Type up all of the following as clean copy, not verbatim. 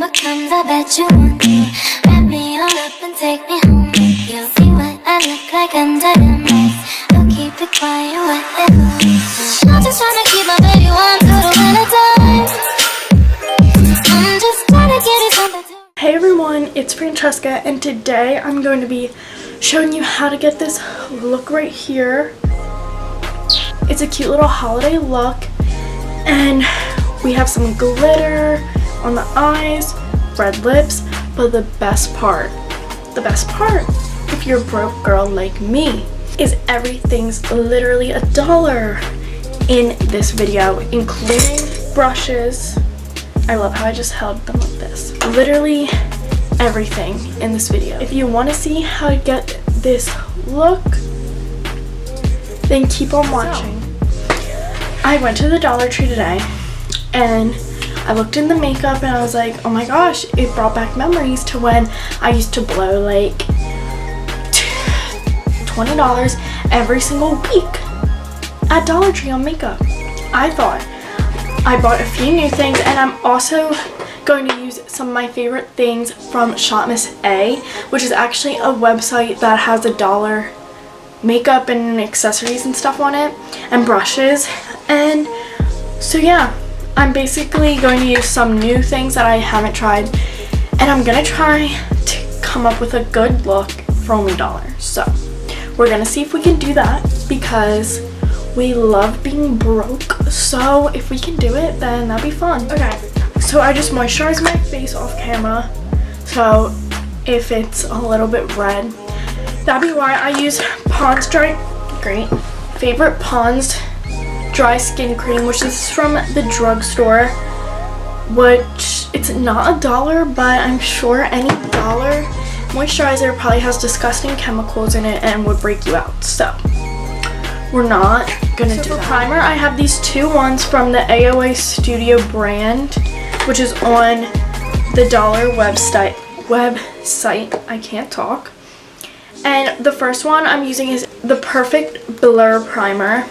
number comes, I bet you want me. Wrap me all up and take me home with you. See what I look like under the lights. I'll keep it quiet, whatever we do. I'm just trying to keep my baby warm through the winter time. I'm just trying to get it something. Hey everyone, it's Francesca, and today I'm going to be showing you how to get this look right here. It's a cute little holiday look, and we have some glitter on the eyes, red lips, but the best part, if you're a broke girl like me, is everything's literally $1 in this video, including brushes. I love how I just held them like this. Literally everything in this video. If you want to see how to get this look, then keep on watching. I went to the Dollar Tree today and I looked in the makeup and I was like, oh my gosh, it brought back memories to when I used to blow like $20 every single week at Dollar Tree on makeup. I bought a few new things, and I'm also going to use some of my favorite things from Shop Miss A, which is actually a website that has $1 makeup and accessories and stuff on it, and brushes. And so yeah, I'm basically going to use some new things that I haven't tried, and I'm gonna try to come up with a good look for only $1. So we're gonna see if we can do that, because we love being broke. So if we can do it, then that'd be fun. Okay, so I just moisturized my face off camera, so if it's a little bit red, that'd be why. I use Pond's favorite Pond's dry skin cream, which is from the drugstore, which it's not $1, but I'm sure any $1 moisturizer probably has disgusting chemicals in it and would break you out, so we're not gonna do that. For primer, I have these two ones from the AOA Studio brand, which is on the $1 website. I can't talk. And the first one I'm using is the Perfect Blur Primer.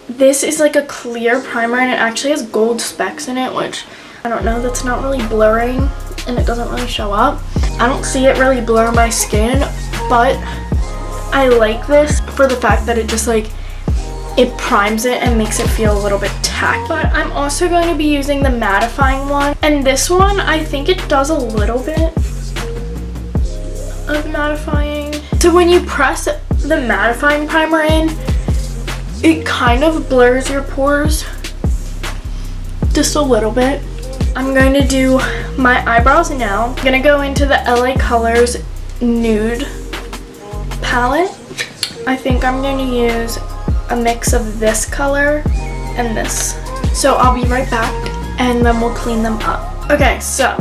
This is like a clear primer, and it actually has gold specks in it, which I don't know, that's not really blurring and it doesn't really show up. I don't see it really blur my skin, but I like this for the fact that it just it primes it and makes it feel a little bit tacky. But I'm also going to be using the mattifying one, and this one I think it does a little bit of mattifying. So when you press the mattifying primer in, it kind of blurs your pores just a little bit. I'm going to do my eyebrows now. I'm going to go into the LA Colors Nude palette. I think I'm going to use a mix of this color and this. So I'll be right back, and then we'll clean them up. Okay, so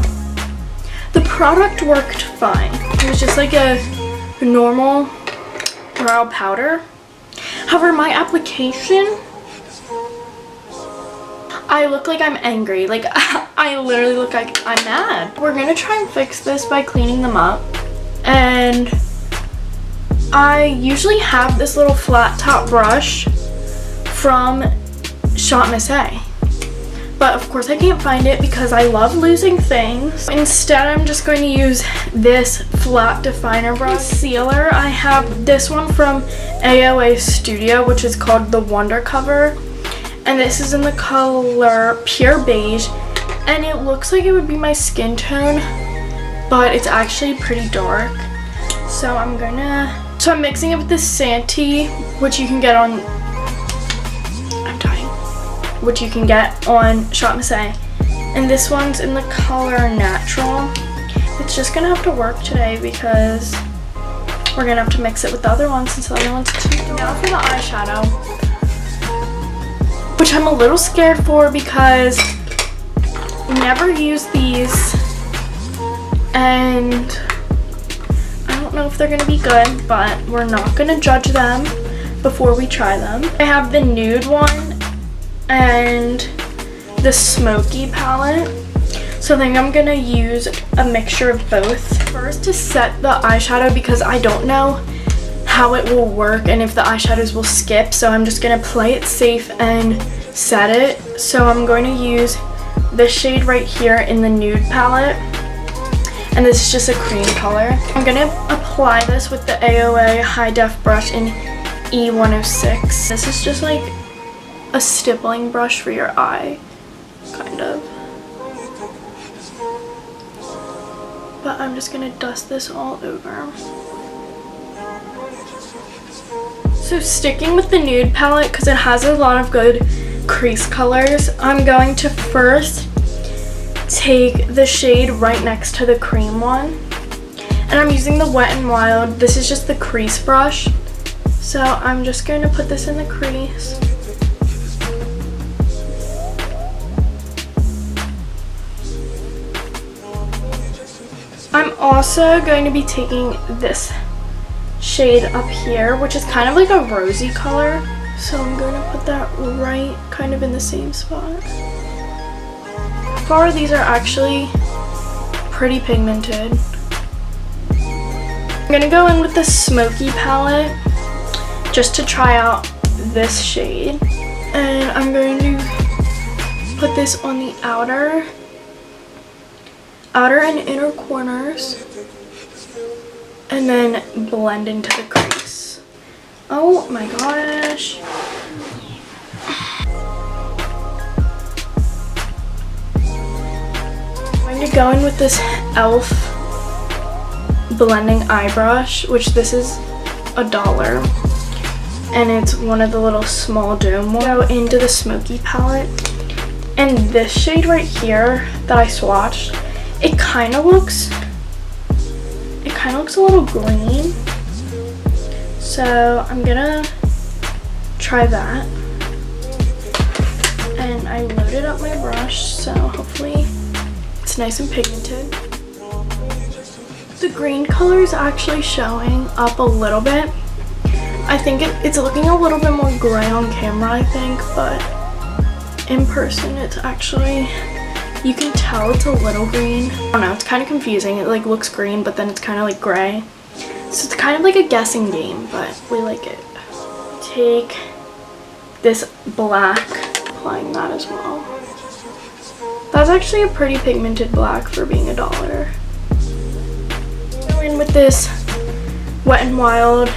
the product worked fine. It was just like a normal brow powder. However, my application, I look like I'm angry. Like, I literally look like I'm mad. We're gonna try and fix this by cleaning them up. And I usually have this little flat top brush from Shop Miss A, but of course I can't find it because I love losing things. Instead, I'm just going to use this flat definer brush. Concealer, I have this one from AOA Studio, which is called the Wonder Cover, and this is in the color Pure Beige, and it looks like it would be my skin tone, but it's actually pretty dark. So I'm mixing it with this Santee, which you can get on, which you can get on Shop Miss A. And this one's in the color Natural. It's just gonna have to work today because we're gonna have to mix it with the other one since the other one's too dark. Now for the eyeshadow, which I'm a little scared for because I never use these, and I don't know if they're gonna be good, but we're not gonna judge them before we try them. I have the nude one and the smoky palette, so I think I'm gonna use a mixture of both. First, to set the eyeshadow, because I don't know how it will work and if the eyeshadows will skip, so I'm just gonna play it safe and set it. So I'm going to use this shade right here in the nude palette. And this is just a cream color. I'm gonna apply this with the AOA High Def brush in E106. This is just like a stippling brush for your eye, kind of. But I'm just gonna dust this all over. So sticking with the nude palette, because it has a lot of good crease colors, I'm going to first take the shade right next to the cream one. And I'm using the Wet n Wild. This is just the crease brush. So I'm just going to put this in the crease. I'm also going to be taking this shade up here, which is kind of like a rosy color. So I'm going to put that right kind of in the same spot. So far, these are actually pretty pigmented. I'm going to go in with the Smoky palette just to try out this shade. And I'm going to put this on the outer and inner corners. And then blend into the crease. Oh my gosh. I'm going to go in with this e.l.f. blending eye brush, which this is $1. And it's one of the little small dome ones. Go into the Smoky palette. And this shade right here that I swatched, it kind of looks a little green. So I'm gonna try that. And I loaded up my brush, so hopefully it's nice and pigmented. The green color is actually showing up a little bit. I think it's looking a little bit more gray on camera, I think, but in person it's actually, you can tell it's a little green. I don't know, it's kind of confusing. It like looks green, but then it's kind of like gray. So it's kind of like a guessing game, but we like it. Take this black, applying that as well. That's actually a pretty pigmented black for being $1. Go in with this Wet n Wild,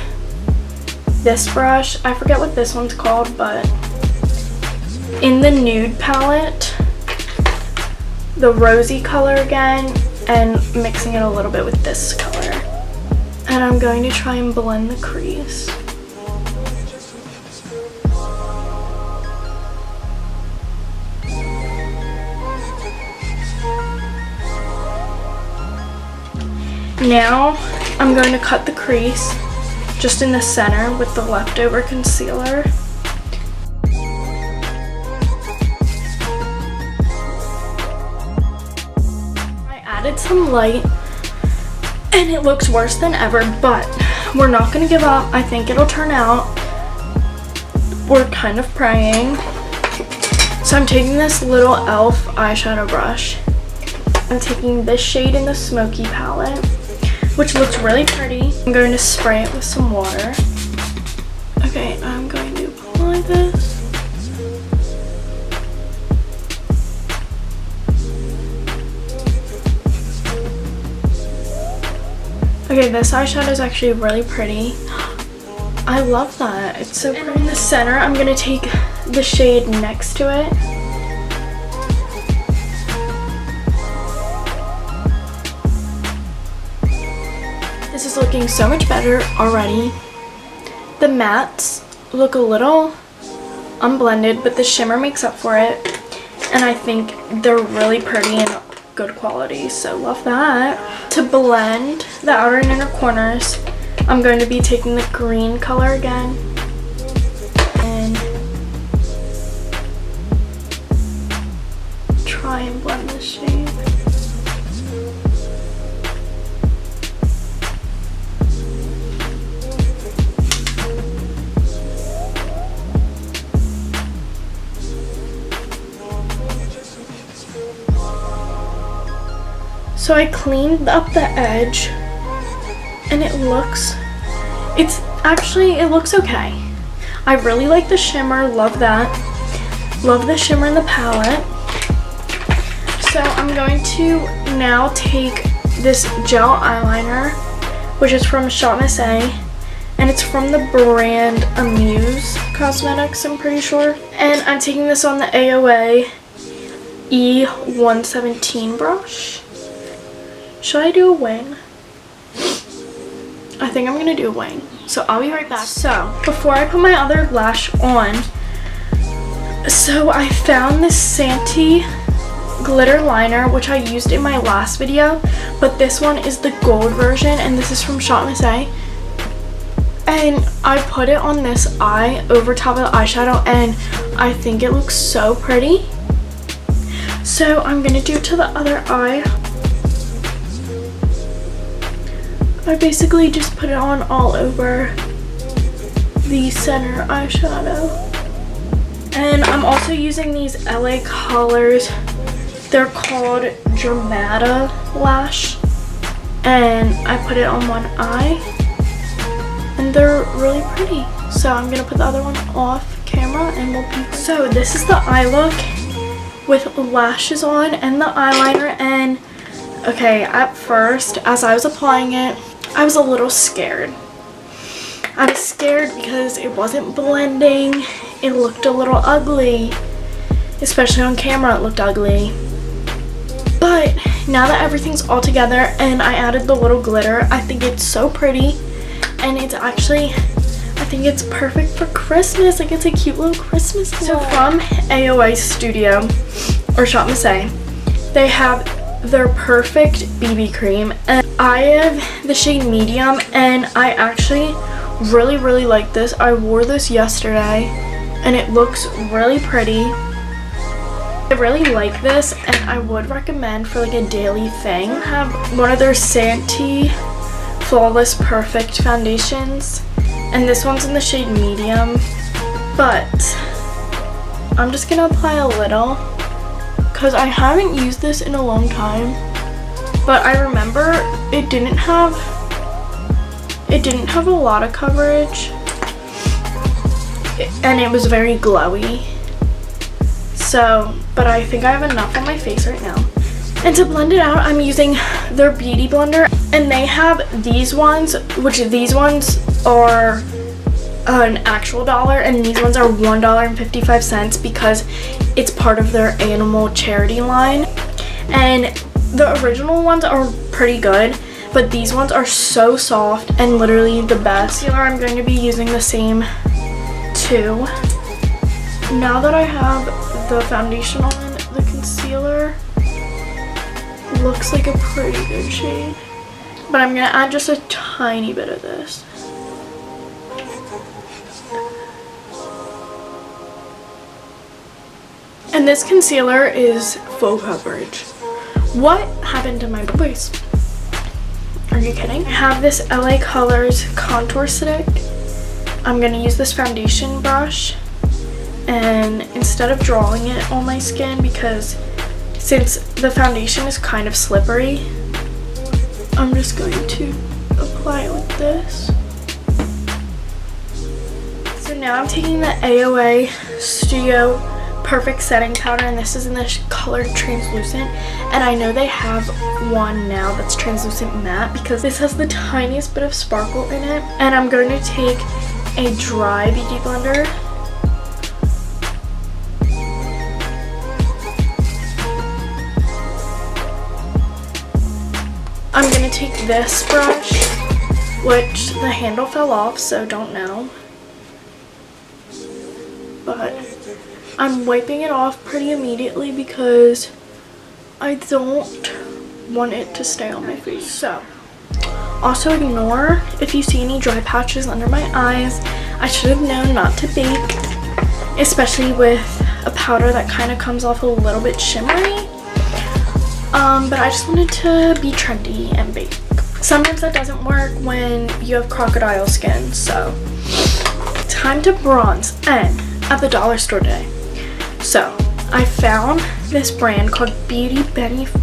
this brush. I forget what this one's called, but in the nude palette, the rosy color again, and mixing it a little bit with this color. And I'm going to try and blend the crease. Now I'm going to cut the crease just in the center with the leftover concealer. I added some light and it looks worse than ever, but we're not going to give up. I think it'll turn out. We're kind of praying. So I'm taking this little e.l.f. eyeshadow brush. I'm taking this shade in the Smoky palette, which looks really pretty. I'm going to spray it with some water. Okay, I'm going to apply this. Okay, this eyeshadow is actually really pretty. I love that. It's so pretty. In the center, I'm going to take the shade next to it. This is looking so much better already. The mattes look a little unblended, but the shimmer makes up for it. And I think they're really pretty and good quality, so love that. To blend the outer and inner corners, I'm going to be taking the green color again and try and blend this shade. So I cleaned up the edge and it looks okay. I really like the shimmer, love that. Love the shimmer in the palette. So I'm going to now take this gel eyeliner, which is from Shop Miss A, and it's from the brand Amuse Cosmetics, I'm pretty sure. And I'm taking this on the AOA E117 brush. Should I do a wing? I think I'm gonna do a wing. So I'll be right back. So before I put my other lash on, so I found this Santee glitter liner, which I used in my last video, but this one is the gold version, and this is from Shop Miss A. And I put it on this eye over top of the eyeshadow, and I think it looks so pretty. So I'm gonna do it to the other eye. I basically just put it on all over the center eyeshadow. And I'm also using these LA Colors. They're called Dramata Lash. And I put it on one eye. And they're really pretty. So I'm going to put the other one off camera and we'll be. So this is the eye look with lashes on and the eyeliner. And okay, at first, as I was applying it, I was a little scared. I was scared because it wasn't blending. It looked a little ugly. Especially on camera, it looked ugly. But now that everything's all together and I added the little glitter, I think it's so pretty. And it's actually, I think it's perfect for Christmas. Like, it's a cute little Christmas glow. So from AOA Studio, or Shop Miss A, they have their Perfect BB cream, and I have the shade medium, and I actually really like this. I wore this yesterday and it looks really pretty. I really like this, and I would recommend for like a daily thing. I have one of their Santee Flawless Perfect foundations, and this one's in the shade medium, but I'm just gonna apply a little because I haven't used this in a long time, but I remember it didn't have a lot of coverage, and it was very glowy. So, but I think I have enough on my face right now. And to blend it out, I'm using their Beauty Blender, and they have these ones, which these ones are an actual dollar, and these ones are $1.55 because it's part of their animal charity line. And the original ones are pretty good, but these ones are so soft and literally the best. Concealer, I'm going to be using the same two. Now that I have the foundation on, the concealer looks like a pretty good shade, but I'm gonna add just a tiny bit of this. And this concealer is full coverage. What happened to my voice? Are you kidding? I have this LA Colors contour stick. I'm gonna use this foundation brush, and instead of drawing it on my skin, because since the foundation is kind of slippery, I'm just going to apply it with this. So now I'm taking the AOA Studio Perfect Setting Powder, and this is in the color Translucent, and I know they have one now that's translucent matte because this has the tiniest bit of sparkle in it. And I'm going to take a dry beauty blender I'm gonna take this brush, which the handle fell off, so don't know, but I'm wiping it off pretty immediately because I don't want it to stay on my face. So also ignore if you see any dry patches under my eyes. I should have known not to bake, especially with a powder that kind of comes off a little bit shimmery. But I just wanted to be trendy and bake. Sometimes that doesn't work when you have crocodile skin, so time to bronze, and at the dollar store today. So I found this brand called Beauty Benefits.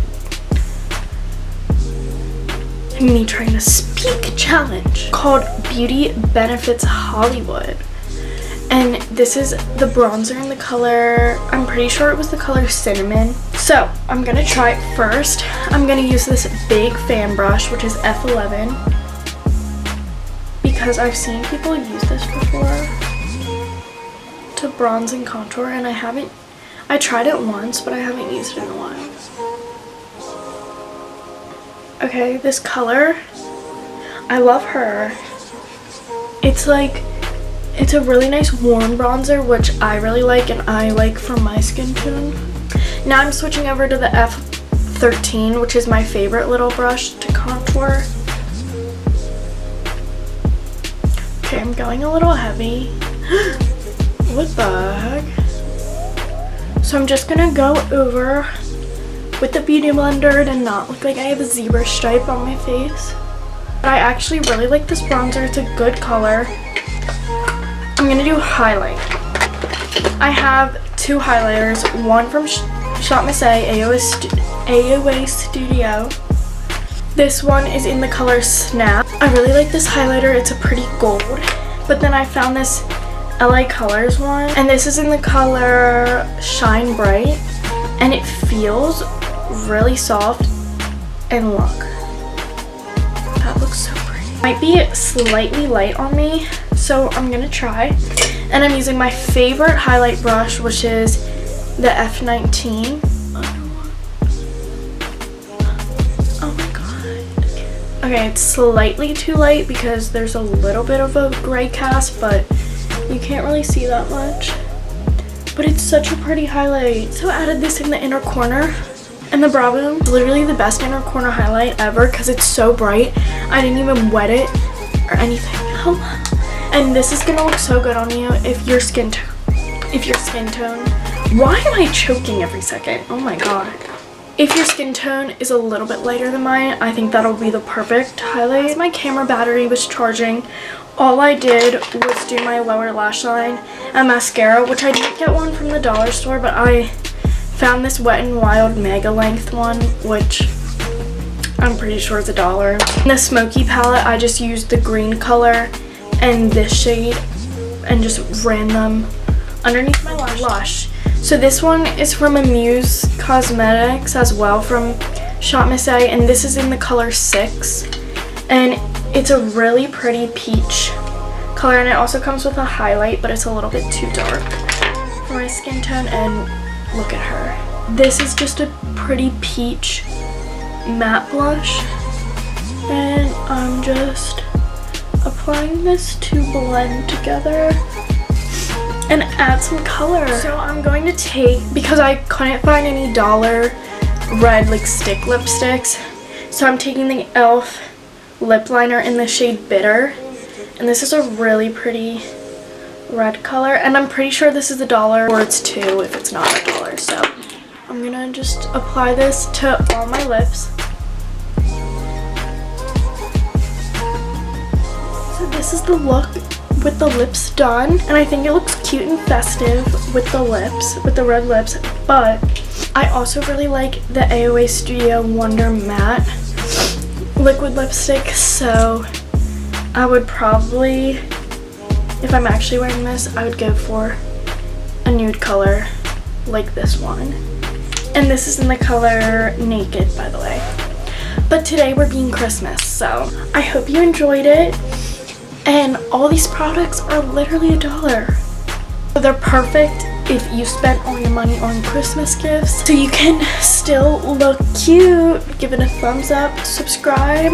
Me trying to speak challenge called Beauty Benefits Hollywood, and this is the bronzer in the color, I'm pretty sure it was the color Cinnamon. So I'm gonna try it first. I'm gonna use this big fan brush, which is F11, because I've seen people use this before to bronze and contour, and I tried it once, but I haven't used it in a while. Okay, this color, I love her. It's a really nice warm bronzer, which I really like and I like for my skin tone. Now I'm switching over to the F13, which is my favorite little brush to contour. Okay, I'm going a little heavy. What the heck? So I'm just gonna go over with the Beauty Blender to not look like I have a zebra stripe on my face. But I actually really like this bronzer. It's a good color. I'm gonna do highlight. I have two highlighters, one from Shop Miss AOA Studio. This one is in the color Snap. I really like this highlighter. It's a pretty gold. But then I found this LA Colors one, and this is in the color Shine Bright, and it feels really soft. And look, that looks so pretty. Might be slightly light on me, so I'm gonna try. And I'm using my favorite highlight brush, which is the F19. Oh my god. Okay, it's slightly too light because there's a little bit of a gray cast, but you can't really see that much. But it's such a pretty highlight. So I added this in the inner corner. And the Brow Boom is literally the best inner corner highlight ever because it's so bright. I didn't even wet it or anything. And this is gonna look so good on you if your skin tone. Why am I choking every second? Oh my god. If your skin tone is a little bit lighter than mine, I think that'll be the perfect highlight. My camera battery was charging. All I did was do my lower lash line and mascara, which I didn't get one from the dollar store, but I found this Wet n Wild Mega Length one, which I'm pretty sure is $1. In the Smoky palette, I just used the green color and this shade and just ran them underneath my lash. So this one is from Amuse Cosmetics as well, from Shop Miss A, and this is in the color 6. And it's a really pretty peach color, and it also comes with a highlight, but it's a little bit too dark for my skin tone. And look at her. This is just a pretty peach matte blush, and I'm just applying this to blend together and add some color. So I'm going to take, because I couldn't find any dollar red stick lipsticks, so I'm taking the e.l.f. lip liner in the shade Bitter, and this is a really pretty red color, and I'm pretty sure this is $1 or it's $2 if it's not $1. So I'm gonna just apply this to all my lips. So this is the look with the lips done, and I think it looks cute and festive with the lips, with the red lips. But I also really like the AOA Studio Wonder Matte liquid lipstick, so I would probably, if I'm actually wearing this, I would go for a nude color like this one. And this is in the color Naked, by the way. But today we're being Christmas, so I hope you enjoyed it. And all these products are literally $1. So they're perfect if you spent all your money on Christmas gifts. So you can still look cute. Give it a thumbs up, subscribe.